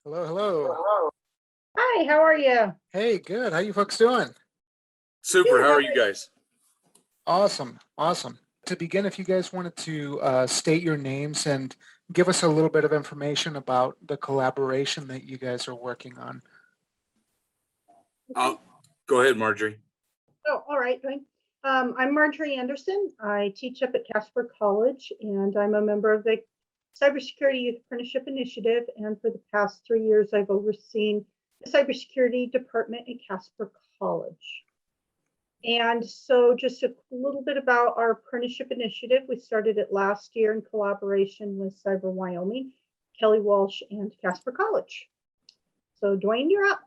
Hello, hello. Hello. Hi, how are you? Hey, good. How you folks doing? Super. How are you guys? Awesome, awesome. To begin, if you guys wanted to state your names and give us a little bit of information about the collaboration that you guys are working on. Go ahead, Marjorie. Oh, all right, Duane. I'm Marjorie Anderson. I teach up at Casper College, and I'm a member of the Cybersecurity Youth Apprenticeship Initiative. And for the past 3 years, I've overseen the cybersecurity department at Casper College. And so just a little bit about our apprenticeship initiative. We started it last year in collaboration with Cyber Wyoming, Kelly Walsh, and Casper College. So Duane, you're up.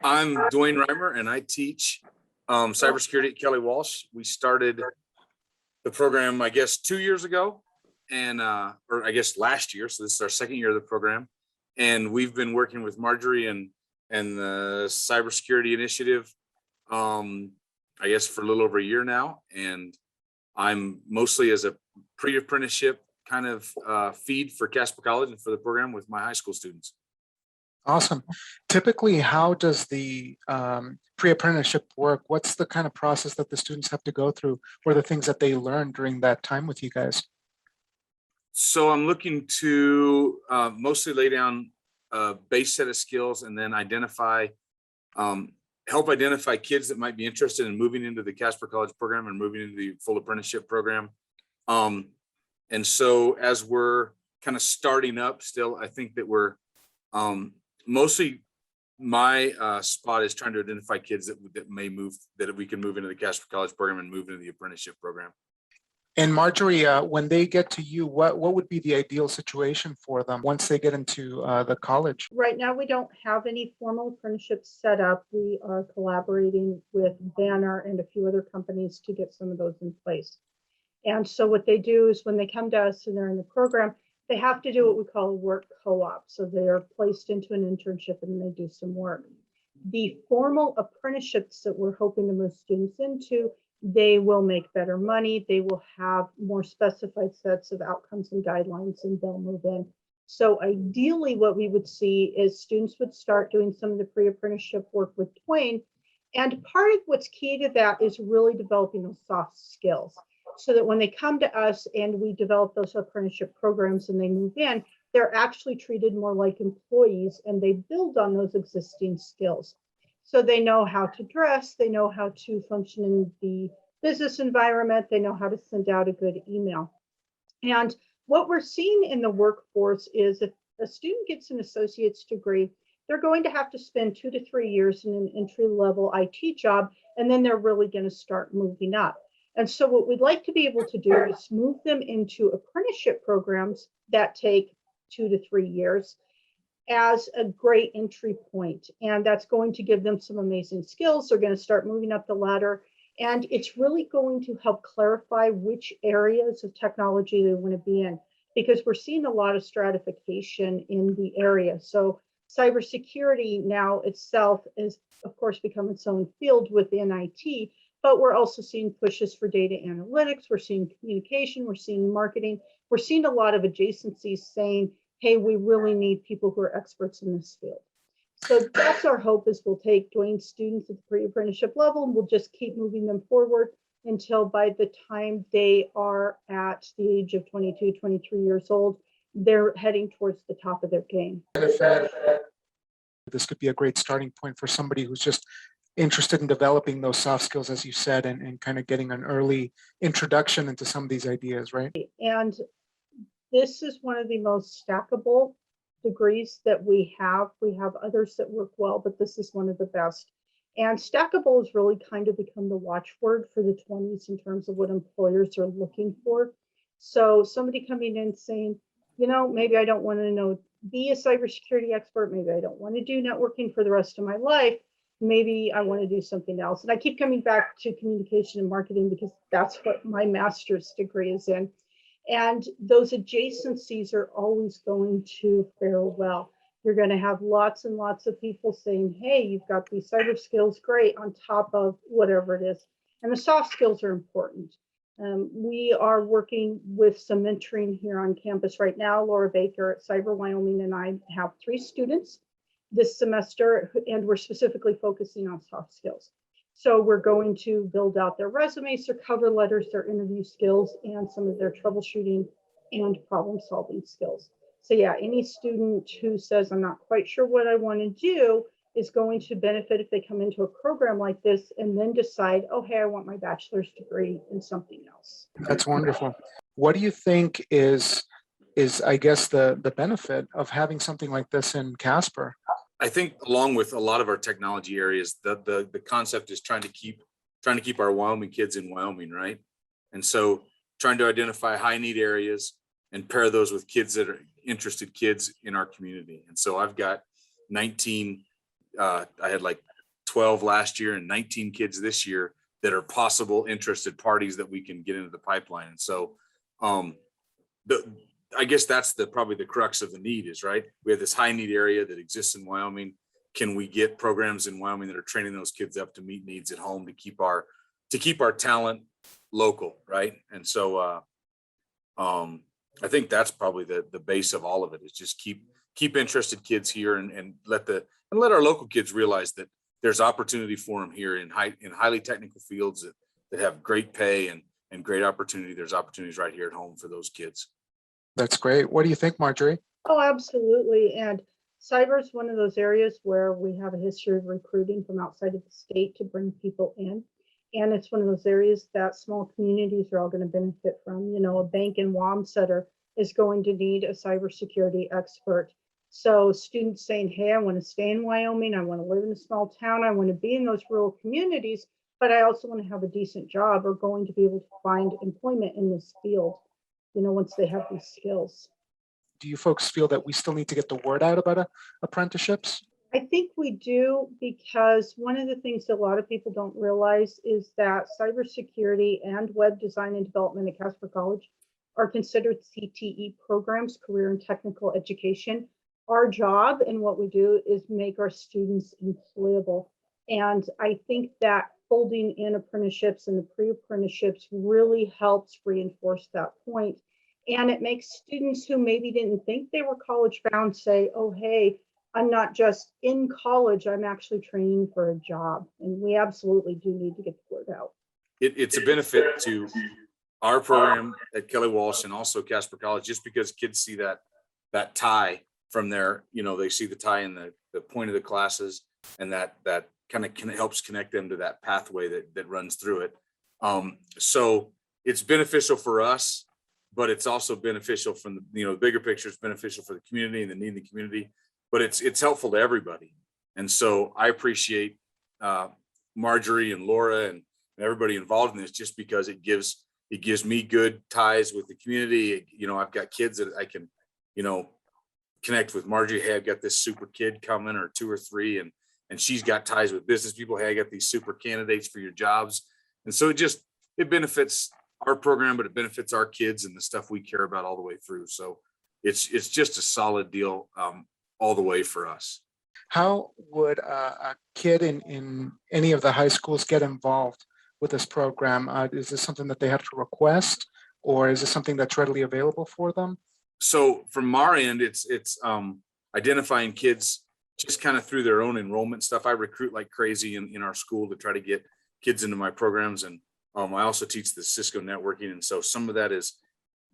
I'm Duane Reimer, and I teach cybersecurity at Kelly Walsh. We started the program, I guess, 2 years ago, and or I guess last year. So this is our second year of the program, and we've been working with Marjorie and the cybersecurity initiative, I guess, for a little over a year now. And I'm mostly as a pre-apprenticeship kind of feed for Casper College and for the program with my high school students. Awesome. Typically, how does the pre-apprenticeship work? What's the kind of process that the students have to go through, or the things that they learn during that time with you guys? So I'm looking to mostly lay down a base set of skills and then identify, help identify kids that might be interested in moving into the Casper College program and moving into the full apprenticeship program. And so as we're kind of starting up still, I think that we're mostly my spot is trying to identify kids that may move, that we can move into the Casper College program and move into the apprenticeship program. And Marjorie, when they get to you, what would be the ideal situation for them once they get into the college? Right now, we don't have any formal apprenticeships set up. We are collaborating with Banner and a few other companies to get some of those in place. And so what they do is when they come to us and they're in the program, they have to do what we call a work co-op. So they are placed into an internship and they do some work. The formal apprenticeships that we're hoping to move students into, they will make better money. They will have more specified sets of outcomes and guidelines, and they'll move in. So ideally, what we would see is students would start doing some of the pre-apprenticeship work with Duane. And part of what's key to that is really developing those soft skills, so that when they come to us and we develop those apprenticeship programs and they move in, they're actually treated more like employees and they build on those existing skills. So they know how to dress, they know how to function in the business environment, they know how to send out a good email. And what we're seeing in the workforce is if a student gets an associate's degree, they're going to have to spend 2 to 3 years in an entry-level IT job, and then they're really going to start moving up. And so what we'd like to be able to do is move them into apprenticeship programs that take 2 to 3 years as a great entry point. And that's going to give them some amazing skills. They're going to start moving up the ladder. And it's really going to help clarify which areas of technology they want to be in, because we're seeing a lot of stratification in the area. So cybersecurity now itself is, of course, become its own field within IT. But we're also seeing pushes for data analytics. We're seeing communication. We're seeing marketing. We're seeing a lot of adjacencies saying, hey, we really need people who are experts in this field. So that's our hope, is we'll take Duane's students at the pre-apprenticeship level and we'll just keep moving them forward until by the time they are at the age of 22, 23 years old, they're heading towards the top of their game. This could be a great starting point for somebody who's just interested in developing those soft skills, as you said, and kind of getting an early introduction into some of these ideas, right? And this is one of the most stackable degrees that we have. We have others that work well, but this is one of the best. And stackable has really kind of become the watchword for the 20s in terms of what employers are looking for. So somebody coming in saying, you know, maybe I don't want to be a cybersecurity expert. Maybe I don't want to do networking for the rest of my life. Maybe I want to do something else. And I keep coming back to communication and marketing because that's what my master's degree is in. And those adjacencies are always going to fare well. You're going to have lots and lots of people saying, hey, you've got these cyber skills, great, on top of whatever it is. And the soft skills are important. We are working with some mentoring here on campus right now. Laura Baker at Cyber Wyoming and I have 3 students this semester, and we're specifically focusing on soft skills. So we're going to build out their resumes, their cover letters, their interview skills, and some of their troubleshooting and problem solving skills. So yeah, any student who says, I'm not quite sure what I want to do, is going to benefit if they come into a program like this and then decide, oh, hey, I want my bachelor's degree in something else. That's wonderful. What do you think is I guess the benefit of having something like this in Casper? I think along with a lot of our technology areas, the concept is trying to keep our Wyoming kids in Wyoming, right? And so trying to identify high need areas and pair those with kids that are interested kids in our community. And so I've got 19, I had like 12 last year and 19 kids this year that are possible interested parties that we can get into the pipeline. And so I guess that's probably the crux of the need is, right? We have this high need area that exists in Wyoming. Can we get programs in Wyoming that are training those kids up to meet needs at home to keep our talent local, right? And so I think that's probably the base of all of it is just keep interested kids here and let our local kids realize that there's opportunity for them here in highly technical fields that have great pay and great opportunity. There's opportunities right here at home for those kids. That's great. What do you think, Marjorie? Oh, absolutely. And cyber is one of those areas where we have a history of recruiting from outside of the state to bring people in. And it's one of those areas that small communities are all going to benefit from. You know, a bank in Wamsutter is going to need a cybersecurity expert. So students saying, hey, I want to stay in Wyoming. I want to live in a small town. I want to be in those rural communities, but I also want to have a decent job or going to be able to find employment in this field, you know, once they have these skills. Do you folks feel that we still need to get the word out about apprenticeships? I think we do, because one of the things that a lot of people don't realize is that cybersecurity and web design and development at Casper College are considered CTE programs, career and technical education. Our job and what we do is make our students employable. And I think that folding in apprenticeships and the pre-apprenticeships really helps reinforce that point. And it makes students who maybe didn't think they were college bound say, oh, hey, I'm not just in college, I'm actually training for a job. And we absolutely do need to get the word out. It's a benefit to our program at Kelly Walsh and also Casper College, just because kids see that tie from there, you know, they see the tie in the point of the classes, and that kind of helps connect them to that pathway that runs through it. So it's beneficial for us, but it's also beneficial from the bigger picture. It's beneficial for the community and the need in the community, but it's helpful to everybody. And so I appreciate Marjorie and Laura and everybody involved in this, just because it gives me good ties with the community. You know, I've got kids that I can, connect with Marjorie. Hey, I've got this super kid coming, or 2 or 3, and she's got ties with business people. Hey, I got these super candidates for your jobs. And so it benefits our program, but it benefits our kids and the stuff we care about all the way through. So it's just a solid deal all the way for us. How would a kid in any of the high schools get involved with this program? Is this something that they have to request, or is this something that's readily available for them? So from our end, it's identifying kids just kind of through their own enrollment stuff. I recruit like crazy in our school to try to get kids into my programs. And I also teach the Cisco networking. And so some of that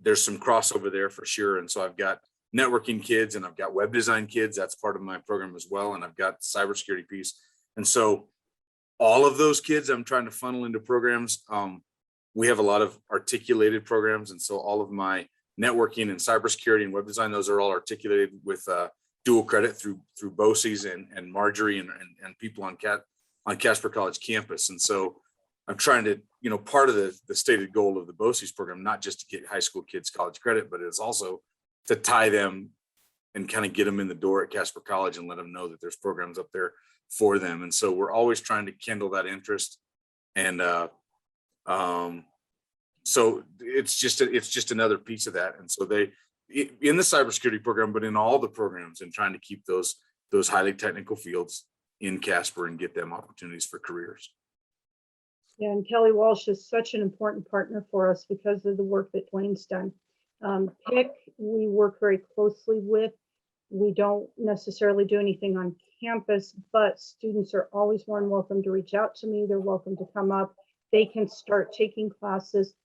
there's some crossover there for sure. And so I've got networking kids and I've got web design kids. That's part of my program as well. And I've got the cybersecurity piece. And so all of those kids I'm trying to funnel into programs. We have a lot of articulated programs. And so all of my networking and cybersecurity and web design, those are all articulated with dual credit through BOCES and Marjorie and people on Casper College campus. And so I'm trying to, part of the stated goal of the BOCES program, not just to get high school kids college credit, but it's also to tie them and kind of get them in the door at Casper College and let them know that there's programs up there for them. And so we're always trying to kindle that interest. And so it's just another piece of that. And so in the cybersecurity program, but in all the programs, and trying to keep those highly technical fields in Casper and get them opportunities for careers. And Kelly Walsh is such an important partner for us because of the work that Duane's done. PIC, we work very closely with. We don't necessarily do anything on campus, but students are always more than welcome to reach out to me. They're welcome to come up. They can start taking classes.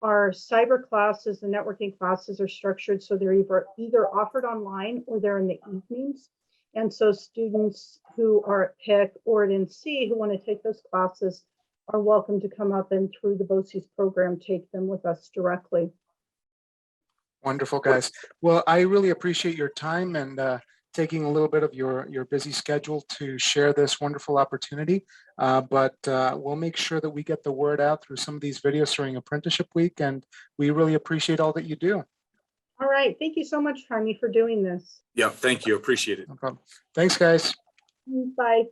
Our cyber classes, the networking classes are structured so they're either offered online or they're in the evenings. And so students who are at PIC or at NC who want to take those classes are welcome to come up and through the BOCES program, take them with us directly. Wonderful, guys. Well, I really appreciate your time and taking a little bit of your busy schedule to share this wonderful opportunity. But we'll make sure that we get the word out through some of these videos during Apprenticeship Week, and we really appreciate all that you do. All right. Thank you so much, Jaime, for doing this. Yeah, thank you. Appreciate it. No problem. Thanks, guys. Bye.